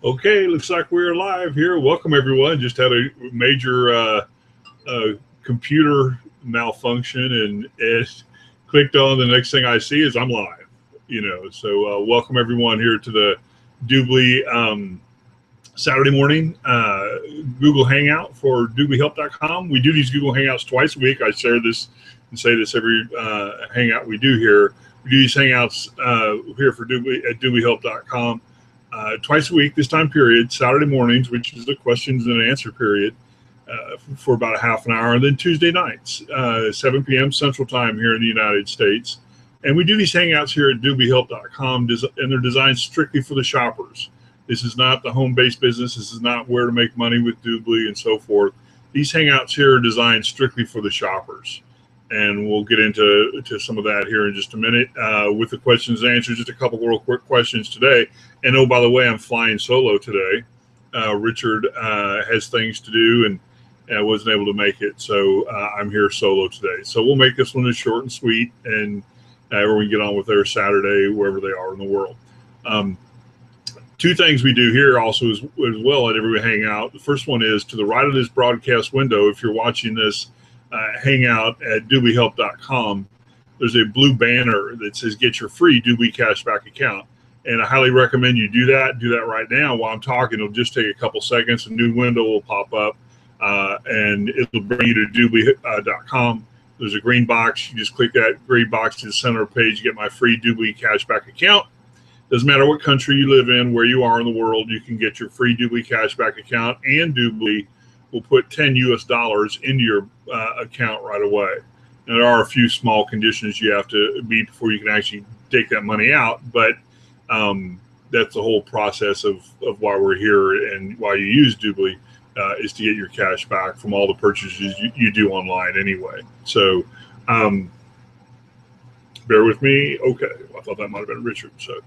Okay, looks like we're live here. Welcome everyone. Just had a major computer malfunction, and it clicked on. The next thing I see is I'm live. So welcome everyone here to the DubLi Saturday morning Google Hangout for DubLiHelp.com. We do these Google Hangouts twice a week. I share this and say this every Hangout we do here. We do these Hangouts here for DubLi at DubLiHelp.com. Twice a week, this time period, Saturday mornings, which is the questions and answer period, for about a half an hour, and then Tuesday nights, 7 p.m. Central Time here in the United States. And we do these Hangouts here at DubLiHelp.com, and they're designed strictly for the shoppers. This is not the home-based business. This is not where to make money with DubLi and so forth. These Hangouts here are designed strictly for the shoppers. And we'll get into some of that here in just a minute with the questions and answers. Just a couple real quick questions today. And oh, by the way, I'm flying solo today. Richard has things to do and wasn't able to make it. So I'm here solo today. So we'll make this one as short and sweet, and everyone get on with their Saturday, wherever they are in the world. Two things we do here also as well at every Hangout. The first one is to the right of this broadcast window. If you're watching this Hangout at DubLiHelp.com, there's a blue banner that says get your free DubLi cashback account. And I highly recommend you do that. Do that right now while I'm talking. It'll just take a couple seconds. A new window will pop up and it'll bring you to DubLi.com. There's a green box. You just click that green box to the center of the page. You get my free DubLi cashback account. Doesn't matter what country you live in, where you are in the world, you can get your free DubLi cashback account, and DubLi will put $10 US into your account right away. Now, there are a few small conditions you have to meet before you can actually take that money out, but that's the whole process of why we're here and why you use DubLi is to get your cash back from all the purchases you do online anyway. So bear with me. Okay, I thought that might have been Richard. So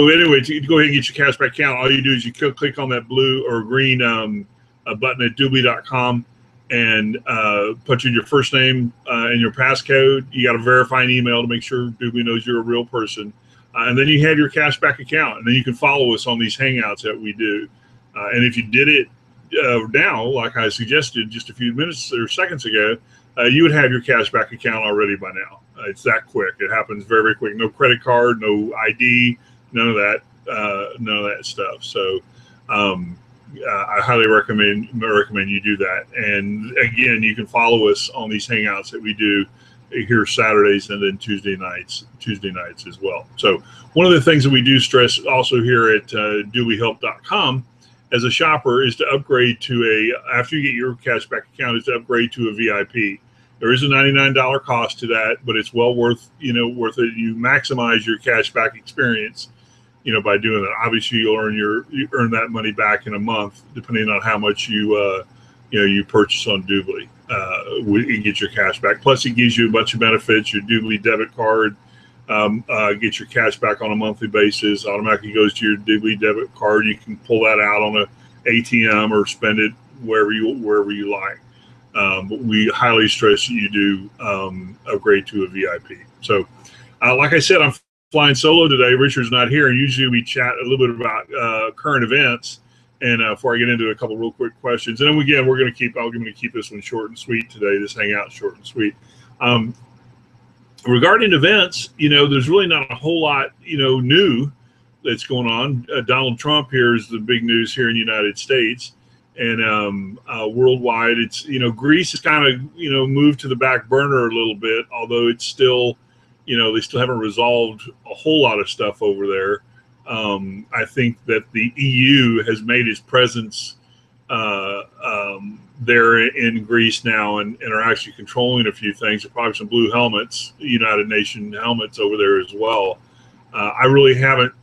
anyway, to go ahead and get your cashback account, all you do is you click on that blue or green button at DubLi.com and put in your first name and your passcode. You got to verify an email to make sure DubLi knows you're a real person. And then you have your cashback account, and then you can follow us on these Hangouts that we do. And if you did it now, like I suggested just a few minutes or seconds ago, you would have your cashback account already by now. It's that quick. It happens very, very quick. No credit card, no ID, none of that stuff. So I highly recommend you do that. And again, you can follow us on these Hangouts that we do here Saturdays and then Tuesday nights as well. So one of the things that we do stress also here at DubLiHelp.com as a shopper is to upgrade to after you get your cashback account, is to upgrade to a VIP. There is a $99 cost to that, but it's well worth it. You maximize your cashback experience, by doing that. Obviously, you'll earn that money back in a month, depending on how much you purchase on DubLi. You get your cash back. Plus, it gives you a bunch of benefits. Your DubLi debit card gets your cash back on a monthly basis. Automatically goes to your DubLi debit card. You can pull that out on an ATM or spend it wherever you like. But we highly stress that you do upgrade to a VIP. So, like I said, I'm flying solo today. Richard's not here, and usually we chat a little bit about current events. And before I get into a couple real quick questions, and then again, I'm going to keep this one short and sweet today. This Hangout short and sweet. Regarding events, there's really not a whole lot, new that's going on. Donald Trump here is the big news here in the United States. And worldwide, it's, Greece has kind of, moved to the back burner a little bit, although it's still, they still haven't resolved a whole lot of stuff over there. I think that the EU has made its presence there in Greece now and are actually controlling a few things. There are probably some blue helmets, United Nations helmets over there as well. I really haven't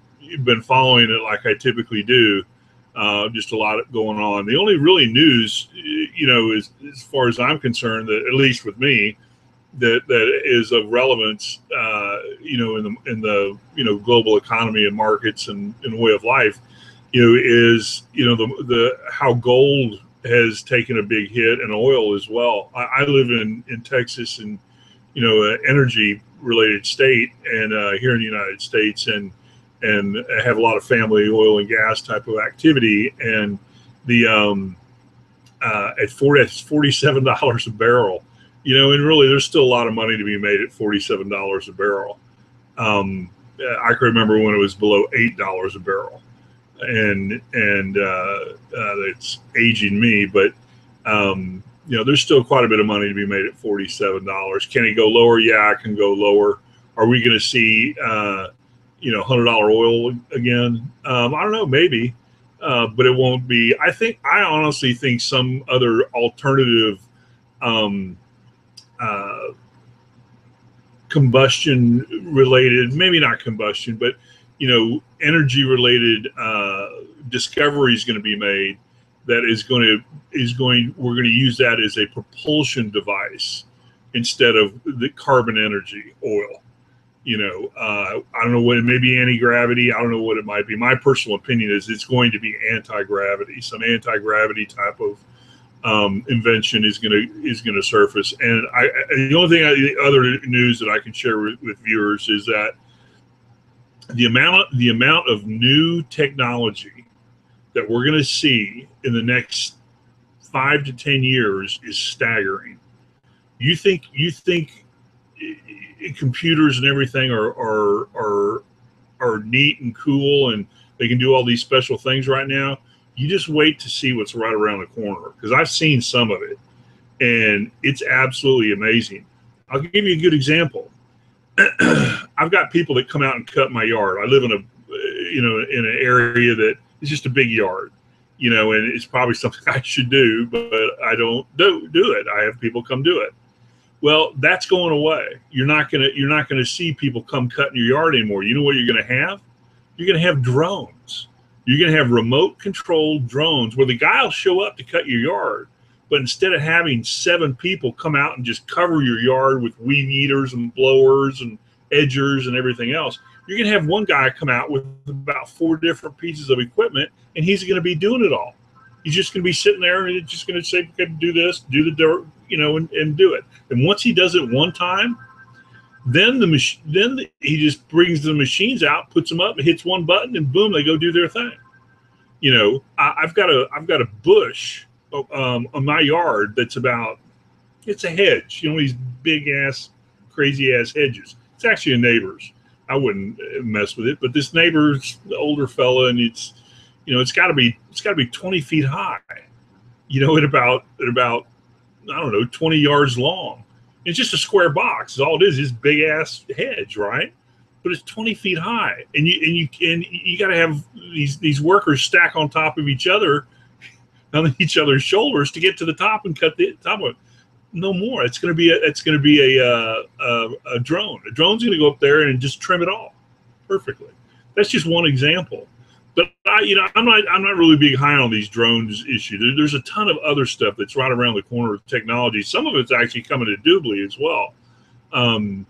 been following it like I typically do. Just a lot going on. The only really news, is as far as I'm concerned, that at least with me, that is of relevance, in the global economy and markets and way of life, is the how gold has taken a big hit and oil as well. I live in Texas and energy related state and here in the United States, and and have a lot of family oil and gas type of activity. And the at $47 a barrel, you know, and really there's still a lot of money to be made at $47 a barrel. I can remember when it was below $8 a barrel, and it's aging me, but you know, there's still quite a bit of money to be made at $47. Can it go lower? Yeah, it can go lower. Are we going to see you know, $100 oil again? I don't know, maybe. But it won't be. I honestly think some other alternative combustion related, maybe not combustion, but, you know, energy related discovery is going to be made that we're going to use that as a propulsion device instead of the carbon energy oil. You know, I don't know what, it may be anti-gravity. I don't know what it might be. My personal opinion is it's going to be anti-gravity. Some anti-gravity type of invention is going to surface. And the only thing, the other news that I can share with viewers is that the amount of new technology that we're going to see in the next 5 to 10 years is staggering. You think computers and everything are neat and cool and they can do all these special things right now? You just wait to see what's right around the corner, because I've seen some of it and it's absolutely amazing. I'll give you a good example. I've got people that come out and cut my yard. I live in in an area that is just a big yard, you know, and it's probably something I should do, but I don't do it. I have people come do it. Well, that's going away. You're not gonna see people come cutting your yard anymore. You know what you're gonna have? You're gonna have drones. You're gonna have remote controlled drones where the guy will show up to cut your yard, but instead of having 7 people come out and just cover your yard with weed eaters and blowers and edgers and everything else, you're gonna have one guy come out with about 4 different pieces of equipment, and he's gonna be doing it all. He's just gonna be sitting there and he's just gonna say, okay, do this, do the dirt, you know, and do it. And once he does it one time, then he just brings the machines out, puts them up, hits one button, and boom, they go do their thing. You know, I've got a bush on my yard that's it's a hedge. You know, these big ass, crazy ass hedges. It's actually a neighbor's. I wouldn't mess with it, but this neighbor's the older fella, and it's got to be 20 feet high. You know, at about I don't know, 20 yards long. It's just a square box. All it is big ass hedge, right? But it's 20 feet high, and you got to have these workers stack on top of each other, on each other's shoulders to get to the top and cut the top of it. No more. It's going to be a drone. A drone's going to go up there and just trim it all perfectly. That's just one example. But I'm not really big high on these drones issue. There's a ton of other stuff that's right around the corner with technology. Some of it's actually coming to DubLi as well. And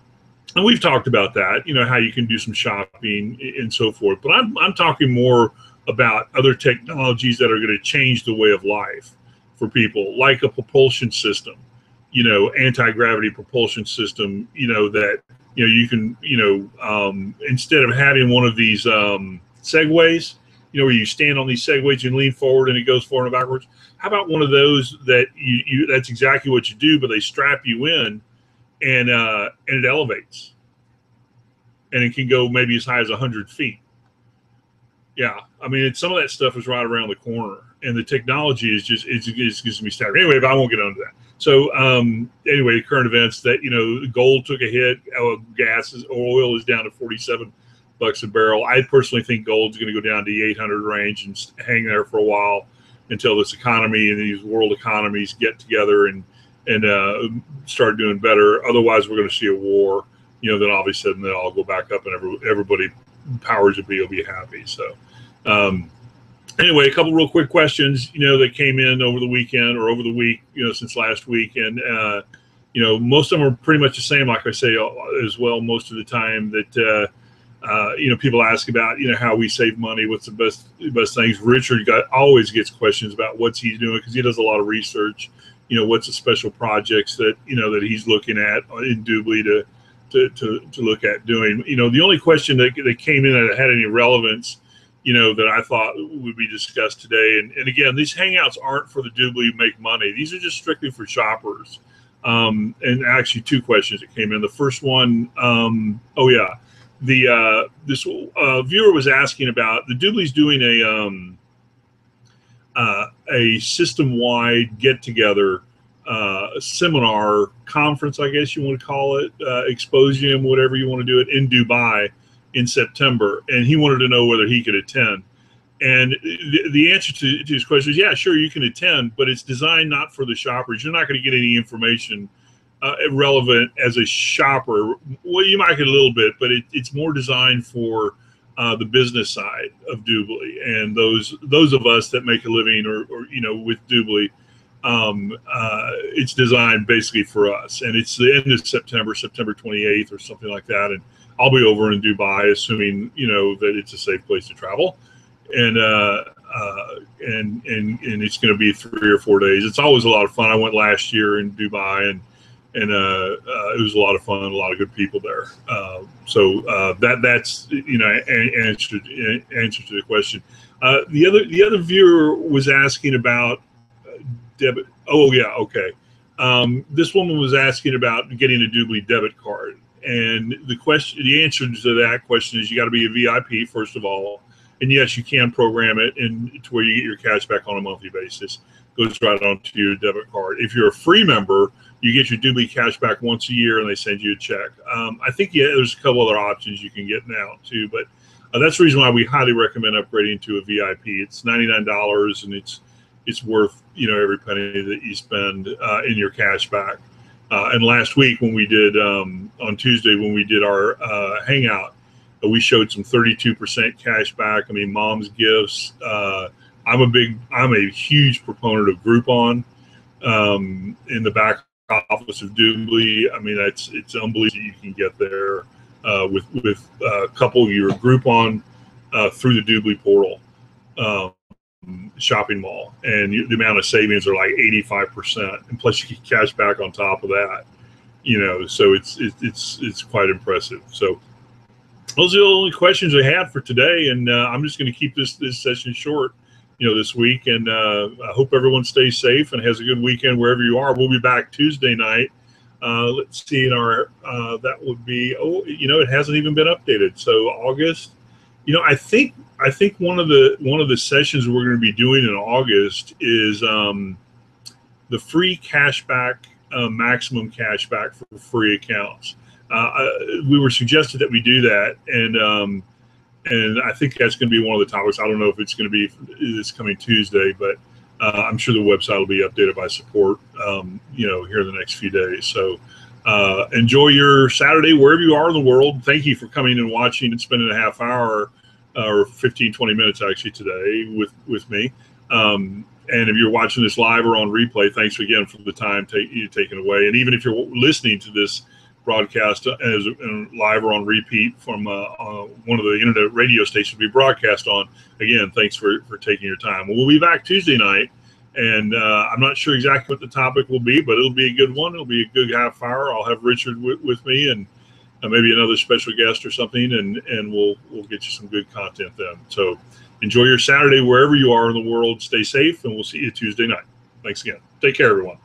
we've talked about that, you know, how you can do some shopping and so forth. But I'm talking more about other technologies that are going to change the way of life for people, like a propulsion system, you know, anti-gravity propulsion system, you know, that, you know, you can, you know, instead of having one of these segways, you know, where you stand on these segways and lean forward and it goes forward and backwards. How about one of those that that's exactly what you do, but they strap you in and it elevates, and it can go maybe as high as 100 feet. Yeah, I mean, some of that stuff is right around the corner, and the technology is just it's going to be staggering. Anyway, but I won't get into that. So anyway, current events that, you know, gold took a hit. Oil is down to $47 a barrel. I personally think gold's going to go down to the 800 range and hang there for a while until this economy and these world economies get together and start doing better. Otherwise, we're going to see a war. You know, then all of a sudden they'll all go back up, and everybody powers that be will be happy. So anyway, a couple real quick questions, you know, that came in over the weekend or over the week, you know, since last week. And, you know, most of them are pretty much the same, like I say, as well, most of the time that, you know, people ask about, you know, how we save money, what's the best things. Richard always gets questions about what's he's doing, because he does a lot of research. You know, what's the special projects that, you know, that he's looking at in DubLi to to look at doing. The only question that came in that had any relevance, that I thought would be discussed today. And again, these hangouts aren't for the DubLi Make Money. These are just strictly for shoppers. And actually, two questions that came in. The first one, this viewer was asking about the DubLi's doing a system-wide get-together seminar conference, I guess you want to call it, exposium, whatever you want to do it, in Dubai in September, and he wanted to know whether he could attend. And the answer to his question is, yeah, sure, you can attend, but it's designed not for the shoppers. You're not going to get any information relevant as a shopper. Well, you might get a little bit, but it's more designed for the business side of DubLi, and those of us that make a living or with DubLi. It's designed basically for us, and it's the end of September 28th or something like that. And I'll be over in Dubai, assuming that it's a safe place to travel, and it's going to be 3 or 4 days. It's always a lot of fun. I went last year in Dubai, and it was a lot of fun. A lot of good people there. That's answer to the question. The other viewer was asking about debit. Oh yeah, okay. This woman was asking about getting a DubLi debit card, and the answer to that question is you got to be a VIP first of all, and yes, you can program it to where you get your cash back on a monthly basis. Goes right onto your debit card. If you're a free member, you get your DubLi cash back once a year, and they send you a check. I think there's a couple other options you can get now too, but that's the reason why we highly recommend upgrading to a VIP. It's $99, and it's worth every penny that you spend in your cash back. And last week when we did on Tuesday when we did our hangout, we showed some 32% cash back. I mean, mom's gifts. I'm a huge proponent of Groupon in the back office of DubLi. I mean, it's unbelievable that you can get there with a couple of your Groupon through the DubLi portal. Shopping mall, and the amount of savings are like 85%, and plus you get cash back on top of that. So it's quite impressive. So those are the only questions I had for today, and I'm just going to keep this session short, this week. And I hope everyone stays safe and has a good weekend wherever you are. We'll be back Tuesday night. Let's see, that would be it hasn't even been updated. So August. I think one of the sessions we're going to be doing in August is the free cashback, maximum cashback for free accounts. We were suggested that we do that, and I think that's going to be one of the topics. I don't know if it's going to be this coming Tuesday, but I'm sure the website will be updated by support, here in the next few days. So enjoy your Saturday wherever you are in the world. Thank you for coming and watching and spending a half hour or 15, 20 minutes actually today with me. And if you're watching this live or on replay, thanks again for the time you taken away. And even if you're listening to this broadcast as live or on repeat from one of the internet radio stations we broadcast on, again, thanks for taking your time. We'll be back Tuesday night, and I'm not sure exactly what the topic will be, but it'll be a good one. It'll be a good half hour. I'll have Richard with me, and maybe another special guest or something, and we'll get you some good content then. So enjoy your Saturday wherever you are in the world. Stay safe, and we'll see you Tuesday night. Thanks again. Take care, everyone.